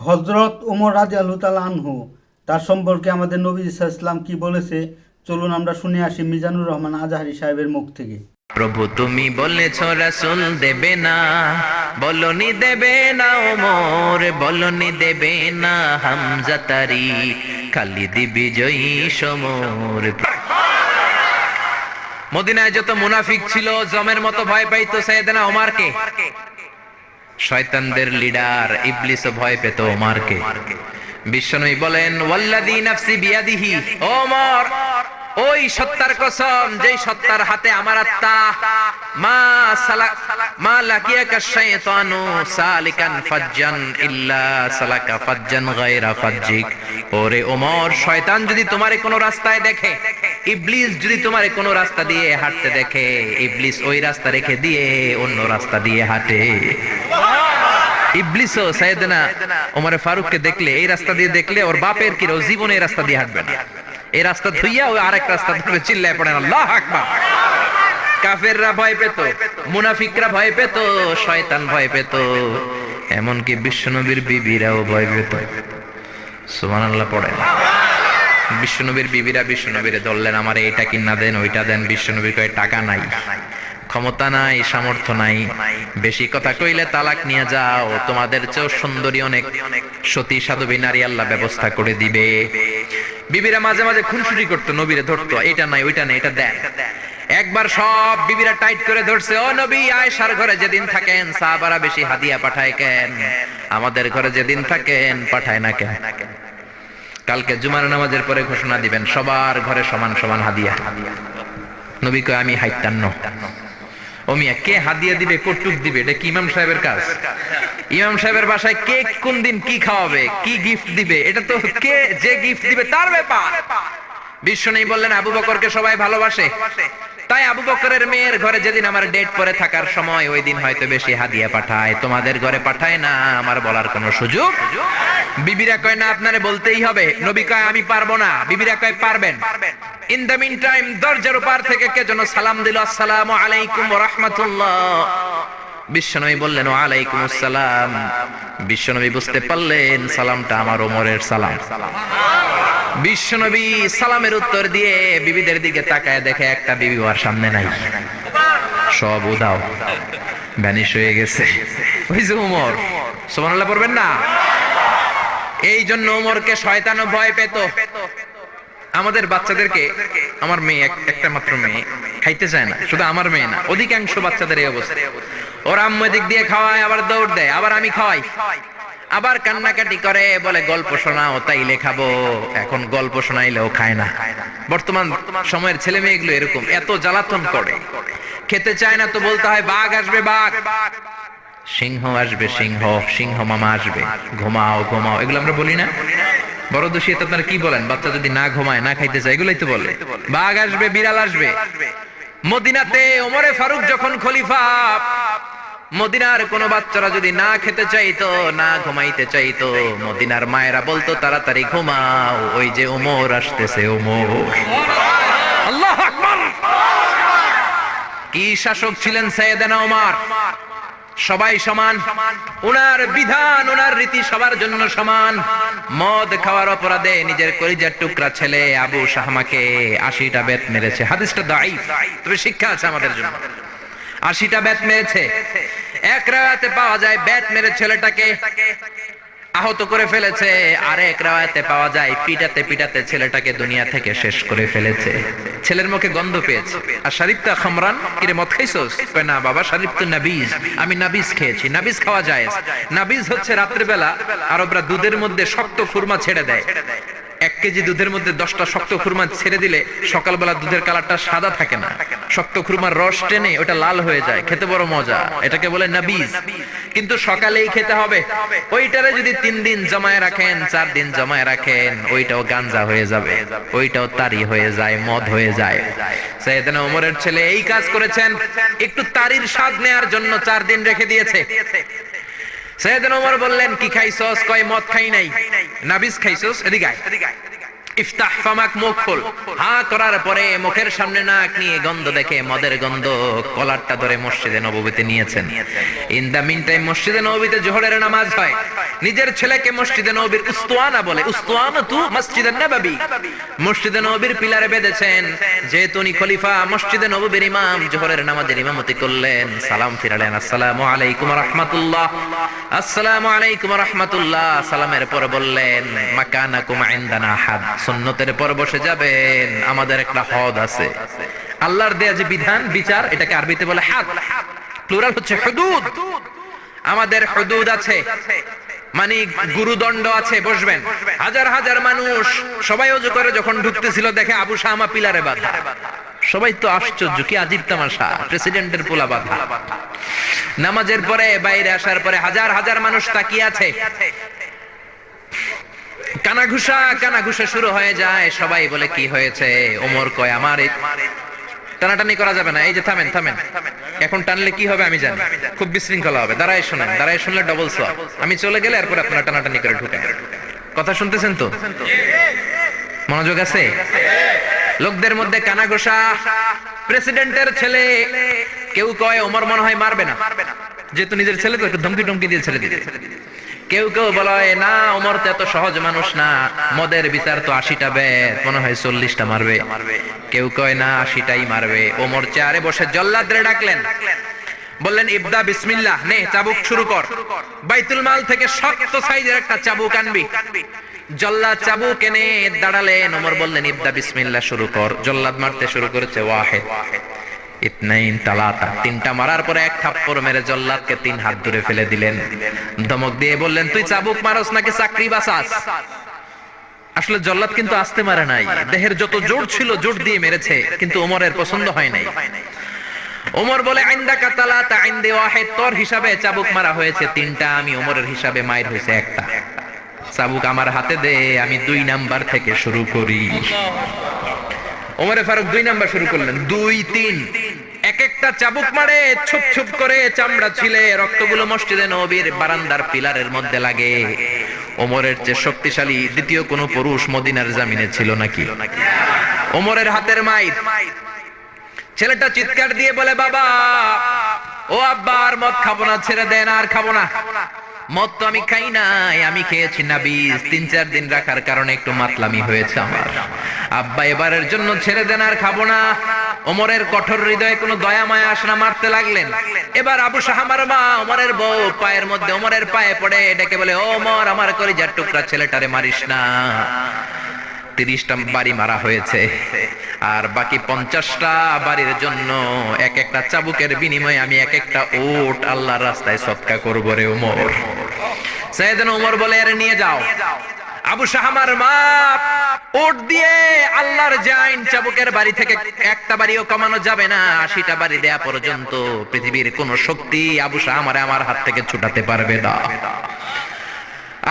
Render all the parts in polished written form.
হজরত ওমর রাদিয়াল্লাহু তাআলা আনহু তার সম্পর্কে আমাদের নবী সাল্লাল্লাহু আলাইহি ওয়াসাল্লাম কি বলেছে চলুন আমরা শুনে আসি মিজানুর রহমান আজহারী সাহেবের মুখ থেকে। প্রভু তুমি বলেছ রাসূল দেবে না, বলনি দেবে না ওমর, বলনি দেবে না হামজা তারি, খালিদ বিজয়ী সমর। মদিনায় যত মুনাফিক ছিল জমের মতো ভয় পাইতো সাইয়েদনা ওমরকে। শয়তানদের লিডার ইবলিসও ভয় পেত ওমরকে। বিশ্বনবী বলেন ওয়াল্লাযী নাফসি বিয়াদিহি, ওমর ওই সত্তার কসম যেই সত্তার হাতে আমার আত্মা, মা লাকিয়াকা শাইতানু সালিকান ফাজ্জান ইল্লা সালাকা ফাজ্জান গায়রা ফাজ্জিক। ওরে ওমর, শয়তান যদি তোমারে কোনো রাস্তায় দেখে, ইবলিস যদি তোমারে কোনো রাস্তা দিয়ে হাঁটতে দেখে, ইবলিস ওই রাস্তা রেখে দিয়ে অন্য রাস্তা দিয়ে হাঁটে। ইবলিসও সাইয়েদনা ওমর ফারুককে দেখলে, এই রাস্তা দিয়ে দেখলে ওর বাপের কি ও জীবনে এই রাস্তা দিয়ে হাঁটবে না, এই রাস্তা ধুইয়া ওই আরেক রাস্তা ধরে চিল্লায় পড়েন আল্লাহু আকবার। কাফেররা ভয় পেত, মুনাফিকরা ভয় পেত, শয়তান ভয় পেত, এমনকি বিশ্বনবীর বিবিরাও ভয় পেত। সুবহানাল্লাহ পড়েন। বিশ্বনবীর বিবিরা বিশ্বনবীরে ধরলেন, আমারে এটা কিনা দেন ওইটা দেন। বিশ্বনবী কয় টাকা নাই, ক্ষমতা নাই, সামর্থ্য নাই, বেশি কথা কইলে তালাক নিয়ে যাও, তোমাদের চেয়েও সুন্দরী অনেক সতী সাধবী নারী আল্লাহ ব্যবস্থা করে দিবে। বিবিরা মাঝে মাঝে খুনসুটি করতো, নবীরে ধরতো, এটা নাই ওইটা নাই এটা দেন। একবার সব বিবিরা টাইট করে ধরছে, ও নবী আয়েশার ঘরে যেদিন থাকেন সাহাবারা বেশি হাদিয়া পাঠায় কেন, আমাদের ঘরে যেদিন থাকেন পাঠায় না কেন? কালকে জুমার নামাজের পরে ঘোষণা দিবেন সবার ঘরে সমান সমান হাদিয়া। নবী কয় আমি হাইতান্ন। ও মিয়া, কে হাদিয়া দিবে, কটুক দিবে, এটা কি ইমাম সাহেবের কাজ? ইমাম সাহেবের বাসায় কে কোন দিন কি খাওয়াবে, কি গিফট দিবে, এটা তো কে যে গিফট দিবে তার ব্যাপার। বিশ্বনবী বললেন আবু বকরকে সবাই ভালোবাসে, তাই আবু বকরের মেয়ের ঘরে যেদিন আমার ডেট পরে থাকার সময় ওই দিন হয়তো বেশি হাদিয়া পাঠায়, তোমাদের ঘরে পাঠায় না, আমার বলার কোনো সুযোগ। বিবিরা কয় না আপনারে বলতেই হবে। নবী কয় আমি পারবো না। বিবিরা কয় পারবেন। ইন দ্য মিন টাইম দরজার উপর থেকে কে যেন সালাম দিল, আসসালামু আলাইকুম ওয়া রাহমাতুল্লাহ। বিশ্বনবী বললেন ওয়া আলাইকুম আসসালাম। বিশ্বনবী বুঝতে পারলেন সালামটা আমার ওমরের সালাম। বিশ্বনবী সালামের উত্তর দিয়ে বিবিদের দিকে তাকায়, দেখে একটা বিবি ওর সামনে নাই, সব উদাও, ভ্যানিশ হয়ে গেছে। ওই যে ওমর, সুবহানাল্লাহ পড়বেন না? এই জন্য ওমরকে শয়তানও ভয় পেত। আমাদের বাচ্চাদেরকে, আমার মেয়ে একটা মাত্র মেয়ে, খাইতে চায় না, শুধু আমার মেয়ে না, অধিকাংশ বাচ্চাদের এই অবস্থা। ওরা আম্মু দিক দিয়ে খাওয়ায়, আবার দৌড় দেয়, আবার আমি খাওয়াই, আবার কান্নাকাটি করে, বলে গল্প শোনাও, তাইলে খাবো। এখন গল্প শোনাইলেও খায় না। বর্তমান সময়ের ছেলে মেয়েগুলো এরকম, এত জ্বালাতন করে, খেতে চায় না তো বলতে হয় বাঘ আসবে বাঘ, সিংহ আসবে সিংহ, সিংহ মামা আসবে, ঘুমাও ঘুমাও, এগুলো আমরা বলি না? বড় দোষী তো আপনারা কি বলেন? বাচ্চা যদি না ঘুমায়, না খাইতে চায়, এগুলাই তো বলে। বাঘ আসবে, বিড়াল আসবে। মদিনাতে ওমরে ফারুক যখন খলিফা, মদিনার কোন বাচ্চারা যদি না খেতে চাইতো, না ঘুমাইতে চাইতো, মদিনার মায়েরা বলতো তাড়াতাড়ি ঘুমাও, ওই যে ওমর আসতেছে, ওমর। আল্লাহু আকবার! কি শাসক ছিলেন সাইয়েদনা ওমর! সবাই সমান, উনার বিধান, উনার রীতি সবার জন্য সমান। মদ খাওয়ার অপরাধে নিজের কলিজার টুকরা ছেলে আবু শাহমাকে 80টা বেত মেরেছে। হাদিসটা দাঈফ, তবে শিক্ষা আছে আমাদের জন্য। 80টা বেত মেরেছে। এক রাওয়ায়াতে পাওয়া যায় বেত মেরে ছেলেটাকে আহত করে ফেলেছে, আর এক রাওয়ায়াতে পাওয়া যায় পিটাতে পিটাতে ছেলেটাকে দুনিয়া থেকে শেষ করে ফেলেছে। ছেলের মুখে গন্ধ পেয়েছে। আর শরীফতা খামরান, কিরে মদ খাইছস? কয় না বাবা, শরীফ তো নাবিজ, আমি নাবিজ খেয়েছি। নাবিজ খাওয়া যায়। নাবিজ হচ্ছে রাতের বেলা আরবরা দুধের মধ্যে শক্ত খুরমা ছেড়ে দেয়। 1 কেজি দুধের মধ্যে 10টা শক্ত খুরমা ছেড়ে দিলে সকালবেলা দুধের কালারটা সাদা থাকে না, শক্ত খুরমার রস টেনে ওটা লাল হয়ে যায়, খেতে বড় মজা, এটাকে বলে নাবিজ। কিন্তু সকালেই খেতে হবে। ওইটারে যদি 3 দিন জমায়ে রাখেন, 4 দিন জমায়ে রাখেন, ওইটাও গাঞ্জা হয়ে যাবে, ওইটাও তারি হয়ে যায়, মদ হয়ে যায়। সাইয়েদনা ওমরের ছেলে এই কাজ করেছেন, একটু তারির স্বাদ নেয়ার জন্য 4 দিন রেখে দিয়েছে। সাইয়েদনা ওমর বললেন কি খাইছস? কয় মদ খাই নাই। নাবিজ খাইছস? এদিকে আয়। ইফতাহ ফামাক, মুখ খোল। হা করার পরে মুখের সামনে নাক নিয়ে গন্ধ দেখে, মদের গন্ধ, কলারটা ধরে মসজিদে নববীতে নিয়েছেন। ইন দা মিন টাইম মসজিদে নববীতে জোহরের নামাজ হয়। নিজের ছেলেকে মসজিদে নববীর উস্তুয়ানা বলে, উস্তুয়ানাতু মসজিদে নববী, মসজিদে নববীর পিলারে বেঁধেছেন। যেহেতু উনি খলিফা, মসজিদে নববীর ইমাম, জোহরের নামাজের ইমামতি করলেন, সালাম ফিরালেন, আসসালামু আলাইকুম ওয়া রাহমাতুল্লাহ, আসসালামু আলাইকুম ওয়া রাহমাতুল্লাহ। সালামের পর বললেন, মাকানাকুম ইনদানা হাদ, সুন্নতের পর বসে যাবেন, আমাদের একটা হদ আছে। আল্লাহর দেয়া যে বিধান, বিচার, এটাকে আরবিতে বলে হাদ, প্লুরাল হচ্ছে হুদুদ। আমাদের হুদুদ আছে, মানে গুরুদণ্ড আছে, বসবেন। হাজার হাজার মানুষ সবাই ওযু করে যখন ঢুকতেছিল, দেখে আবু শামা পিলারে বাঁধা। সবাই তো আশ্চর্য, কি আজীব তামাশা, প্রেসিডেন্টের পোলা বাঁধা। নামাজের পরে বাইরে আসার পরে হাজার হাজার মানুষ তাকিয়ে আছে। কানাঘুষা শুরু হয়ে যায়। সবাই বলে কি হয়েছে? ওমর কয়, আমার টানাটানি করা যাবে না, এই যে থামেন থামেন, এখন টানলে কি হবে আমি জানি, খুব বিশৃঙ্খলা হবে, দাঁড়ায় শোনেন, দাঁড়ায় শুনলে ডবল সোয়াব, আমি চলে গেলে এরপর আপনারা টানাটানি করে ঢুকেন। কথা শুনতেছেন তো? মনোযোগ আছে? লোকদের মধ্যে কানাঘোষা। প্রেসিডেন্টের ছেলে, কেউ কয় ওমর মনে হয় মারবে না, যেহেতু নিজের ছেলে তো একটু ধমকি টমকি দিয়ে ছেড়ে দিবে। কেউ কেউ বলে না, ওমর তো এত সহজ মানুষ না, মদের বিচার তো 80টা বেদ, মনে হয় 40টা মারবে। কেউ কয় না, 80টাই মারবে। ওমর চেয়ারে বসে জল্লাদরে ডাকলেন, বললেন, ইবদা বিসমিল্লাহ, নে চাবুক শুরু কর। বাইতুল মাল থেকে শক্ত সাইজের একটা চাবুক আনবি। জল্লাদ চাবুক এনে দাঁড়ালেন। ওমর বললেন, ইবদা বিসমিল্লাহ, শুরু কর। জল্লাদ মারতে শুরু করেছে, ওয়াহিদ, ইতনাইন, তালাতা, 3টা মারার পরে এক থাপ্পড় মেরে জল্লাদকে 3 হাত দূরে ফেলে দিলেন। ধমক দিয়ে বললেন, তুই চাবুক মারস নাকি চাকরি বাসাস? আসলে জল্লাদ কিন্তু আস্তে মারে নাই, দেহের যত জোর ছিল জোর দিয়ে মেরেছে, কিন্তু ওমরের পছন্দ হয় নাই। ওমর বলে, ইনদাকা তালাতা ইনদি ওয়াহিদ, তোর হিসাবে চাবুক মারা হয়েছে 3টা, আমি ওমরের হিসাবে মাইর হয়েছে 1টা। চাবুক আমার হাতে দে, আমি 2 নাম্বার থেকে শুরু করি। ওমরে ফারুক 2 নাম্বার শুরু করলেন, 2, 3, এক একটা চাবুক মারে, ছুপ ছুপ করে চামড়া ছিলে, রক্তগুলো মসজিদে নববীর বারান্দার পিলারের মধ্যে লাগে। ওমরের চেয়ে শক্তিশালী দ্বিতীয় কোন পুরুষ মদিনার জামিনে ছিল নাকি? ওমরের হাতের মাইর। ছেলেটা চিৎকার দিয়ে বলে, বাবা, ও আব্বা, আর মদ খাবো না, ছেড়ে দেন, আর খাবো না। মদ তো আমি খাই নাই, আমি খেয়েছি নাবিজ, 3-4 দিন রাখার কারণে একটু মাতলামি হয়েছে আমার। আব্বা, এবারের জন্য ছেড়ে দেন, আর খাবো না। ওমরের কঠোর হৃদয়ে কোনো দয়া মায়া আসে না, মারতে লাগলেন। এবার আবু শাহামার মা, ওমরের বউ, পায়ের মধ্যে ওমরের পায়ে পড়ে ডেকে বলে, ও ওমর, আমার কলিজার টুকরা ছেলেটারে মারিস না। 30টা বাড়ি মারা হয়েছে, আর বাকি 50টা বাড়ির জন্য এক একটা চাবুকের বিনিময়ে আমি এক একটা উট আল্লাহর রাস্তায় সদকা করব রে ওমর। সাইয়েদনা ওমর বলে, আরে নিয়ে যাও। আবু শাহামার মা উট দিয়ে আল্লাহর জাইন, চাবুকের বাড়ি থেকে একটা বাড়িও কমানো যাবে না, 80টা বাড়ি দেয়া পর্যন্ত পৃথিবীর কোন শক্তি আবু শাহামারে আমার হাত থেকে ছুটাতে পারবে না।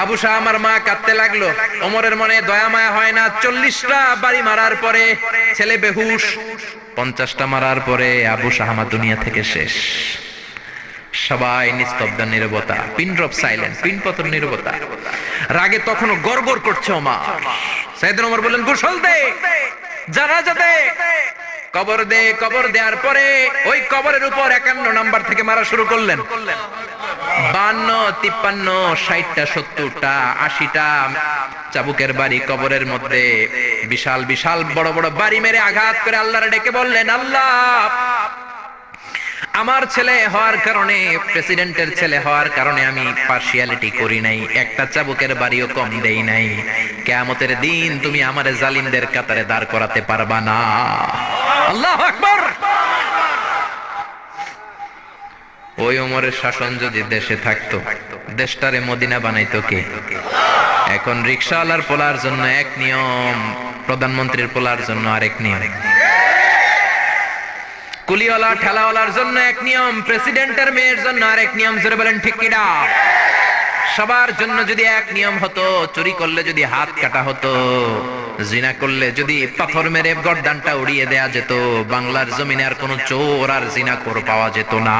আবু শাহামার মা কাঁদতে লাগলো। ওমরের মনে দয়া মায়া হয় না। 40টা বাড়ি মারার পরে ছেলে বেহুশ, 50টা মারার পরে আবু শাহামা দুনিয়া থেকে শেষ। সবাই নিস্তব্ধ নীরবতা, পিন ড্রপ সাইলেন্স, পিন পতন নীরবতা। রাগে তখনও গড়গড় করছে ওমর। সাইয়েদনা ওমর বললেন, গোসল দে, জানাজা দে, কবর দে। কবর দেওয়ার পরে ওই কবরের উপর 51 নাম্বার থেকে মারা শুরু করলেন। 52, 53, 60টা, 70টা, 80টা চাবুকের বাড়ি কবরের মধ্যে, বিশাল বিশাল বড় বড় বাড়ি মেরে আঘাত করে আল্লাহরে ডেকে বললেন, আল্লাহ, আমার ছেলে হওয়ার কারণে, প্রেসিডেন্টের ছেলে হওয়ার কারণে আমি পার্সিয়ালিটি করি নাই, একটা চাবুকের বাড়িও কম দেই নাই। কিয়ামতের দিন তুমি আমারে জালিমদের কাতারে দাঁড় করাতে পারবা না। আল্লাহু আকবার। ওই ওমরের শাসন যদি দেশে থাকতো, দেশটারে মদিনা বানাইতো কে? এখন রিকশাওয়ালার পোলার জন্য এক নিয়ম, প্রধানমন্ত্রীর পোলার জন্য আরেক নিয়ম, কুলিওয়ালা ঠেলাওয়ালার জন্য এক নিয়ম, প্রেসিডেন্টের মেয়ের জন্য আরেক নিয়ম। জোরে বলেন ঠিক কিনা? সবার জন্য যদি এক নিয়ম হতো, চুরি করলে যদি হাত কাটা হতো, জিনা করলে যদি পাথর মেরে গর্দানটা উড়িয়ে দেয়া যেত, বাংলার জমিনে আর কোনো চোর আর জিনাখোর পাওয়া যেত না।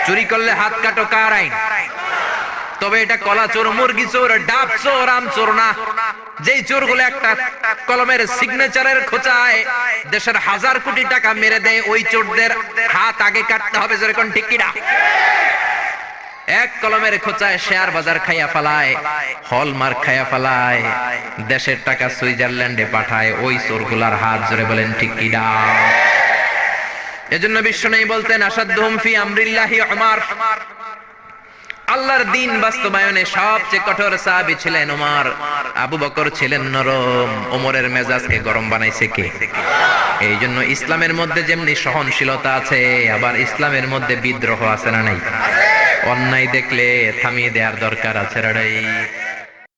চুরি করলে হাত কাটো কার আইন? তবে এটা কলা চোর, মুরগি চোর, ডাব চোর, আম চোর না। যেই চোরগুলো একটা কলমের সিগনেচারের খোঁচায় দেশের 1000 কোটি টাকা মেরে দেয়, ওই চোরদের হাত আগে কাটতে হবে। যেরকম ঠিক কিনা? এক কলমের খোঁচায় শেয়ার বাজার খাইয়া ফেলায়, হলমার্ক খাইয়া ফেলায়, দেশের টাকা সুইজারল্যান্ডে পাঠায়। ওই চোরগুলার হাত জোরে বলেন ঠিক কি না? এজন্য বিশ্বনবী বলতেন আসাদুহুম ফি আমরিল্লাহি উমর। আল্লাহর দ্বীন বাস্তবায়নে সবচেয়ে কঠোর সাহাবী ছিলেন উমর। আবু বকর ছিলেন নরম, ওমরের মেজাজকে গরম বানাইছে কে? এই জন্য ইসলামের মধ্যে যেমনি সহনশীলতা আছে, আবার ইসলামের মধ্যে বিদ্রোহ আছে না নাই? অন্যায় দেখলে থামিয়ে দেওয়ার দরকার আছে না নাই?